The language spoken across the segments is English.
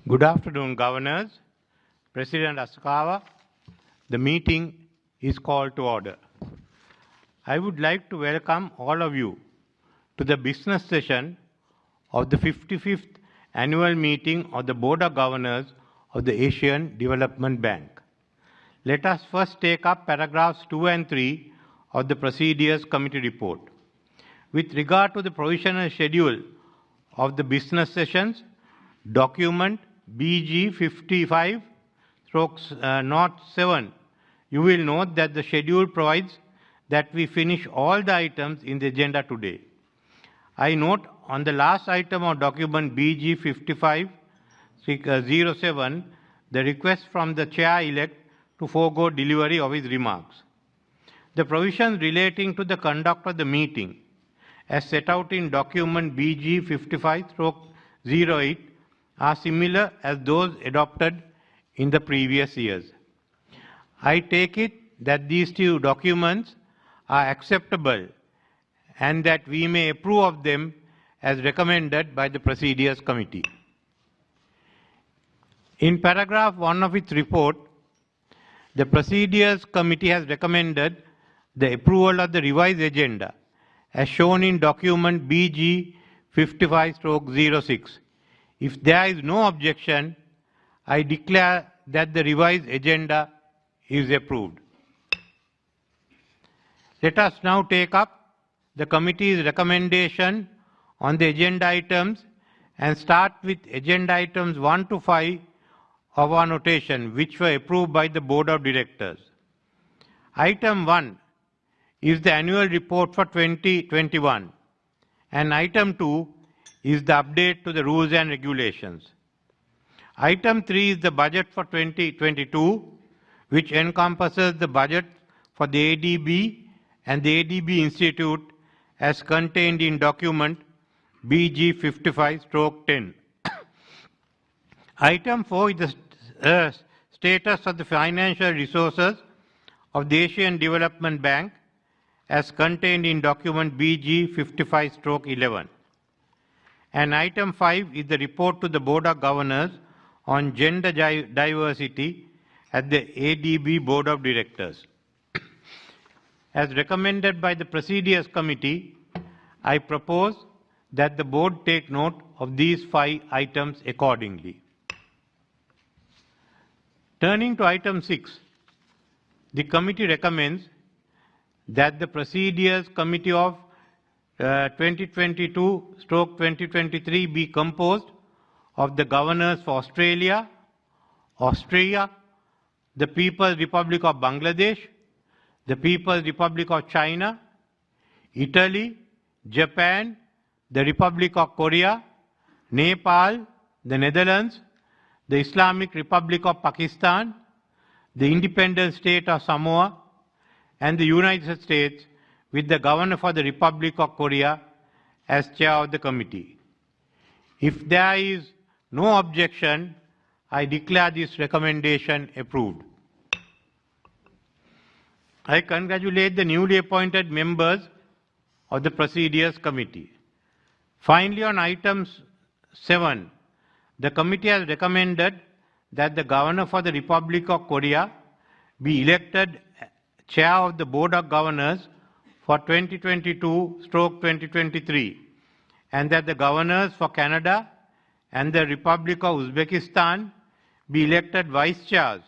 Good afternoon, Governors, President Asakawa. The meeting is called to order. I would like to welcome all of you to the business session of the 55th Annual Meeting of the Board of Governors of the Asian Development Bank. Let us first take up paragraphs 2 and 3 of the Procedures Committee report. With regard to the provisional schedule of the business sessions, document BG 55/07, you will note that the schedule provides that we finish all the items in the agenda today. I note on the last item of document BG 55/07, the request from the chair-elect to forego delivery of his remarks. The provisions relating to the conduct of the meeting, as set out in document BG 55/08, are similar as those adopted in the previous years. I take it that these two documents are acceptable and that we may approve of them as recommended by the Procedures Committee. In paragraph 1 of its report, the Procedures Committee has recommended the approval of the revised agenda as shown in document BG 55/06. If there is no objection, I declare that the revised agenda is approved. Let us now take up the committee's recommendation on the agenda items and start with agenda items 1 to 5 of our notation, which were approved by the Board of Directors. Item 1 is the annual report for 2021, and item 2 is the update to the rules and regulations. Item 3 is the budget for 2022, which encompasses the budget for the ADB and the ADB Institute as contained in document BG 55/10. Item 4 is the status of the financial resources of the Asian Development Bank as contained in document BG 55/11. And item 5 is the report to the Board of Governors on gender diversity at the ADB Board of Directors. As recommended by the Procedures Committee, I propose that the Board take note of these 5 items accordingly. Turning to item 6, the committee recommends that the Procedures Committee of 2022/2023 be composed of the governors for Australia, Austria, the People's Republic of Bangladesh, the People's Republic of China, Italy, Japan, the Republic of Korea, Nepal, the Netherlands, the Islamic Republic of Pakistan, the independent state of Samoa, and the United States, with the Governor for the Republic of Korea as chair of the committee. If there is no objection, I declare this recommendation approved. I congratulate the newly appointed members of the Procedures Committee. Finally, on item 7, the committee has recommended that the Governor for the Republic of Korea be elected chair of the Board of Governors for 2022/2023, and that the governors for Canada and the Republic of Uzbekistan be elected vice chairs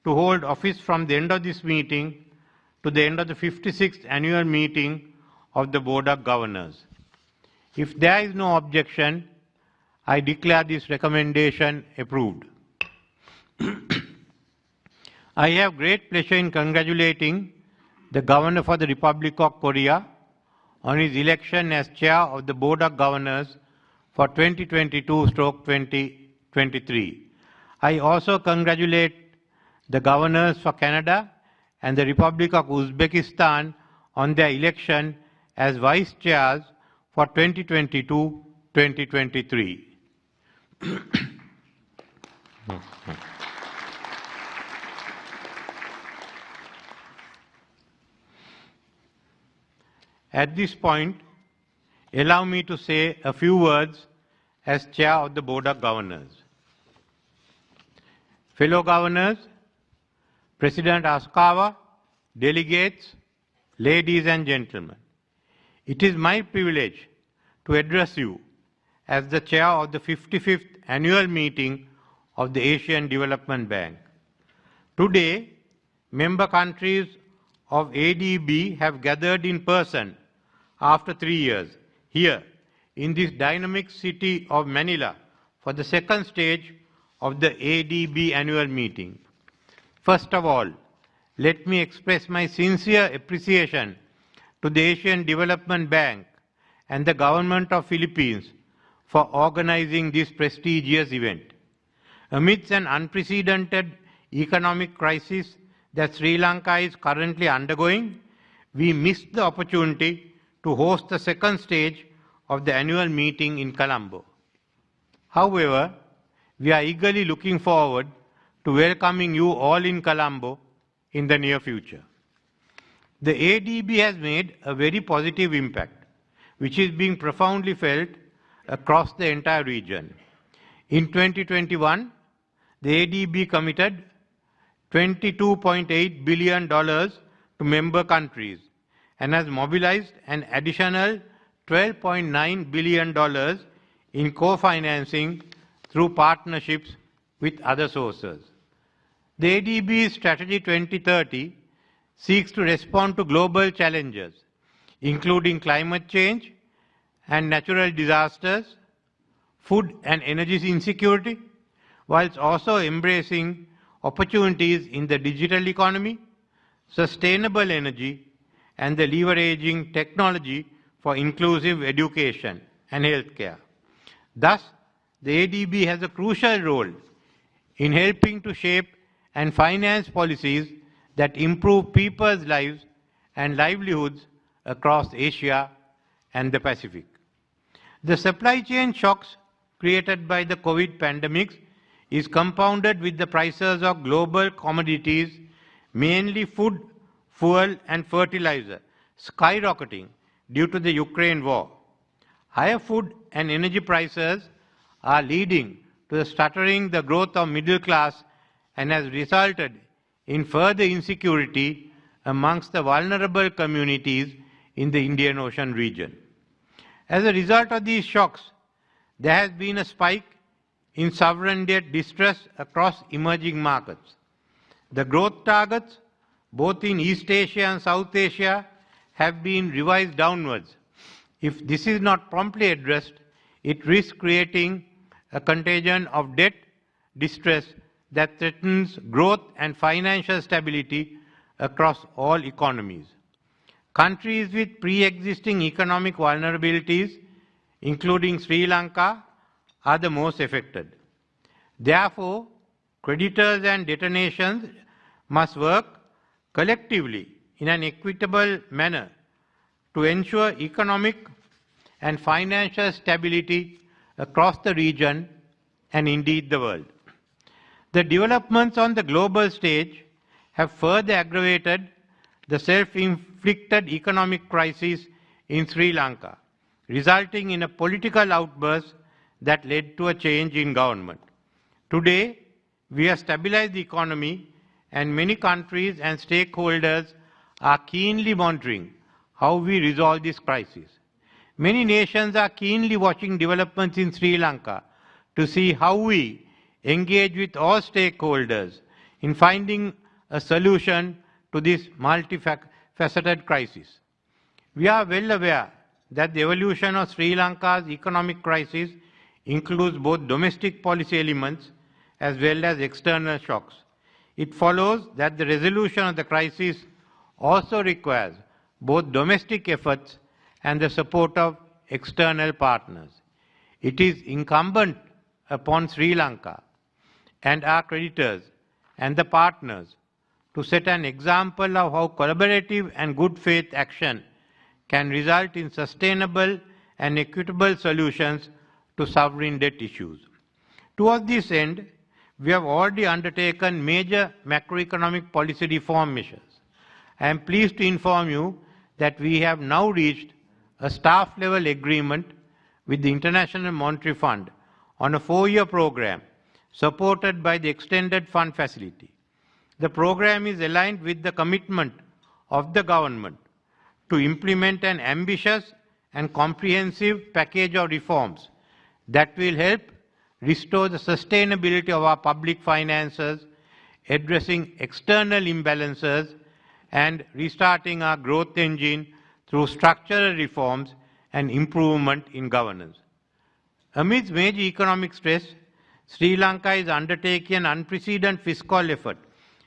to hold office from the end of this meeting to the end of the 56th annual meeting of the Board of Governors. If there is no objection, I declare this recommendation approved. I have great pleasure in congratulating the Governor for the Republic of Korea on his election as chair of the Board of Governors for 2022/2023. I also congratulate the governors for Canada and the Republic of Uzbekistan on their election as vice chairs for 2022-2023. At this point, allow me to say a few words as chair of the Board of Governors. fellow governors, President Askawa, delegates, ladies and gentlemen. It is my privilege to address you as the chair of the 55th annual meeting of the Asian Development Bank. Today, member countries of ADB have gathered in person after 3 years here in this dynamic city of Manilla for the second stage of the ADB annual meeting. First of all, let me express my sincere appreciation to the Asian Development Bank and the government of Philippines for organizing this prestigious event. Amidst an unprecedented economic crisis that Sri Lanka is currently undergoing, we missed the opportunity to host the second stage of the annual meeting in Colombo. However, we are eagerly looking forward to welcoming you all in Colombo in the near future. The ADB has made a very positive impact, which is being profoundly felt across the entire region. In 2021, the ADB committed $22.8 billion to member countries and has mobilized an additional $12.9 billion in co-financing through partnerships with other sources. The ADB's Strategy 2030 seeks to respond to global challenges, including climate change and natural disasters, food and energy insecurity, whilst also embracing opportunities in the digital economy, sustainable energy, and the leveraging technology for inclusive education and healthcare. Thus, the ADB has a crucial role in helping to shape and finance policies that improve people's lives and livelihoods across Asia and the Pacific. The supply chain shocks created by the COVID pandemic is compounded with the prices of global commodities, mainly food, fuel and fertilizer, skyrocketing due to the Ukraine war. Higher food and energy prices are leading to the stuttering the growth of middle class and has resulted in further insecurity amongst the vulnerable communities in the Indian Ocean region. As a result of these shocks, there has been a spike in sovereign debt distress across emerging markets. The growth targets, both in East Asia and South Asia, have been revised downwards. If this is not promptly addressed, it risks creating a contagion of debt distress that threatens growth and financial stability across all economies. Countries with pre-existing economic vulnerabilities, including Sri Lanka, are the most affected. Therefore, creditors and debtor nations must work collectively in an equitable manner to ensure economic and financial stability across the region and indeed the world. The developments on the global stage have further aggravated the self-inflicted economic crisis in Sri Lanka, resulting in a political outburst that led to a change in government. Today, we have stabilized the economy and many countries and stakeholders are keenly monitoring how we resolve this crisis. Many nations are keenly watching developments in Sri Lanka to see how we engage with all stakeholders in finding a solution to this multifaceted crisis. We are well aware that the evolution of Sri Lanka's economic crisis includes both domestic policy elements as well as external shocks. It follows that the resolution of the crisis also requires both domestic efforts and the support of external partners. It is incumbent upon Sri Lanka and our creditors and the partners to set an example of how collaborative and good faith action can result in sustainable and equitable solutions to sovereign debt issues. Towards this end, we have already undertaken major macroeconomic policy reform measures. I am pleased to inform you that we have now reached a staff-level agreement with the International Monetary Fund on a 4-year program supported by the extended fund facility. The program is aligned with the commitment of the government to implement an ambitious and comprehensive package of reforms that will help restore the sustainability of our public finances, addressing external imbalances, and restarting our growth engine through structural reforms and improvement in governance. Amidst major economic stress, Sri Lanka is undertaking an unprecedented fiscal effort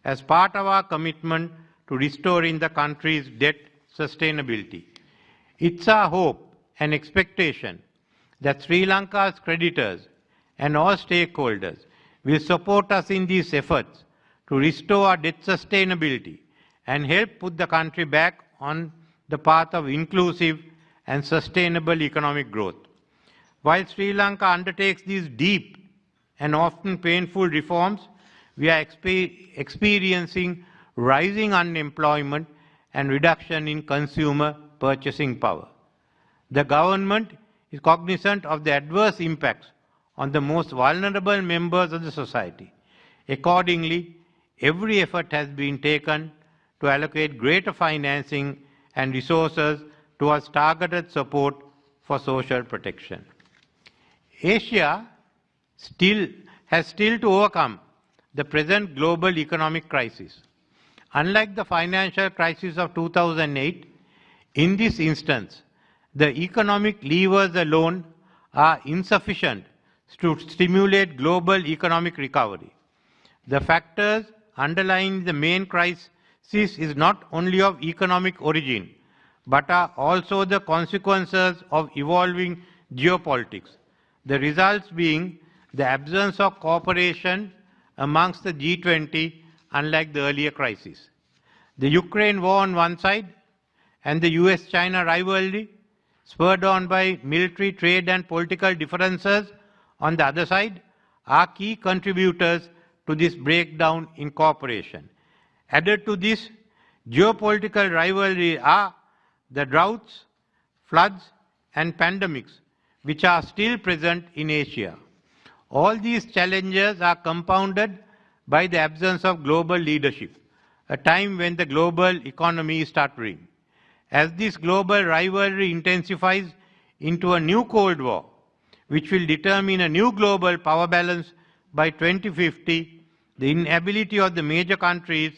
as part of our commitment to restoring the country's debt sustainability. It's our hope and expectation that Sri Lanka's creditors and all stakeholders will support us in these efforts to restore our debt sustainability and help put the country back on the path of inclusive and sustainable economic growth. While Sri Lanka undertakes these deep and often painful reforms, we are experiencing rising unemployment and reduction in consumer purchasing power. The government is cognizant of the adverse impacts on the most vulnerable members of the society. Accordingly, every effort has been taken to allocate greater financing and resources towards targeted support for social protection. Asia has to overcome the present global economic crisis. Unlike the financial crisis of 2008, in this instance, the economic levers alone are insufficient to stimulate global economic recovery. The factors underlying the main crisis is not only of economic origin, but are also the consequences of evolving geopolitics, the results being the absence of cooperation amongst the G20, unlike the earlier crisis. The Ukraine war on one side and the US-China rivalry, spurred on by military, trade and political differences on the other side, are key contributors to this breakdown in cooperation. Added to this geopolitical rivalry are the droughts, floods and pandemics which are still present in Asia. All these challenges are compounded by the absence of global leadership, a time when the global economy is stuttering. As this global rivalry intensifies into a new Cold War, which will determine a new global power balance by 2050, the inability of the major countries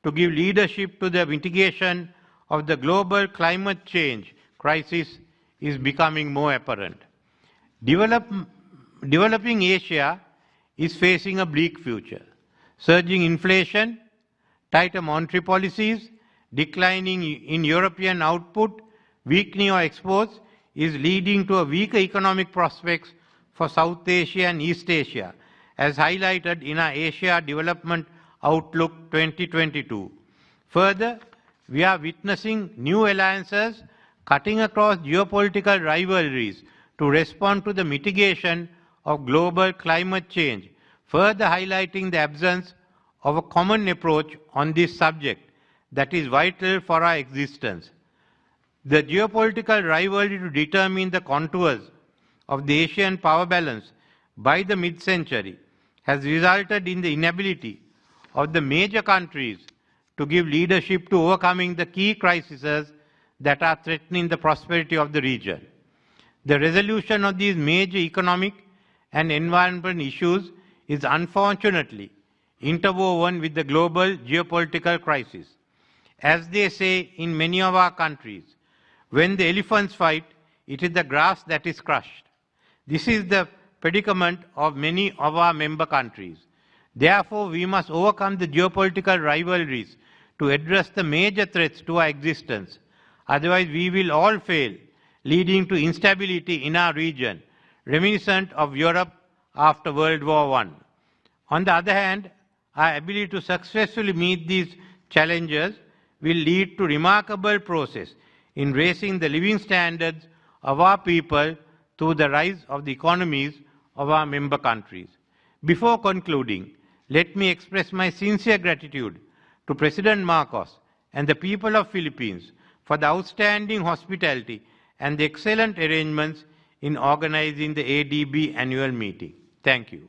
to give leadership to the mitigation of the global climate change crisis is becoming more apparent. Developing Asia is facing a bleak future. Surging inflation, tighter monetary policies, declining in European output, weakening of exports is leading to a weaker economic prospects for South Asia and East Asia, as highlighted in our Asia Development Outlook 2022. Further, we are witnessing new alliances cutting across geopolitical rivalries to respond to the mitigation of global climate change, further highlighting the absence of a common approach on this subject that is vital for our existence. The geopolitical rivalry to determine the contours of the Asian power balance by the mid-century has resulted in the inability of the major countries to give leadership to overcoming the key crises that are threatening the prosperity of the region. The resolution of these major economic and environmental issues is unfortunately interwoven with the global geopolitical crisis. As they say in many of our countries, when the elephants fight, it is the grass that is crushed. This is the predicament of many of our member countries. Therefore, we must overcome the geopolitical rivalries to address the major threats to our existence. Otherwise, we will all fail, leading to instability in our region, reminiscent of Europe after World War I. On the other hand, our ability to successfully meet these challenges will lead to remarkable progress in raising the living standards of our people through the rise of the economies of our member countries. Before concluding, let me express my sincere gratitude to President Marcos and the people of Philippines for the outstanding hospitality and the excellent arrangements in organizing the ADB annual meeting. Thank you.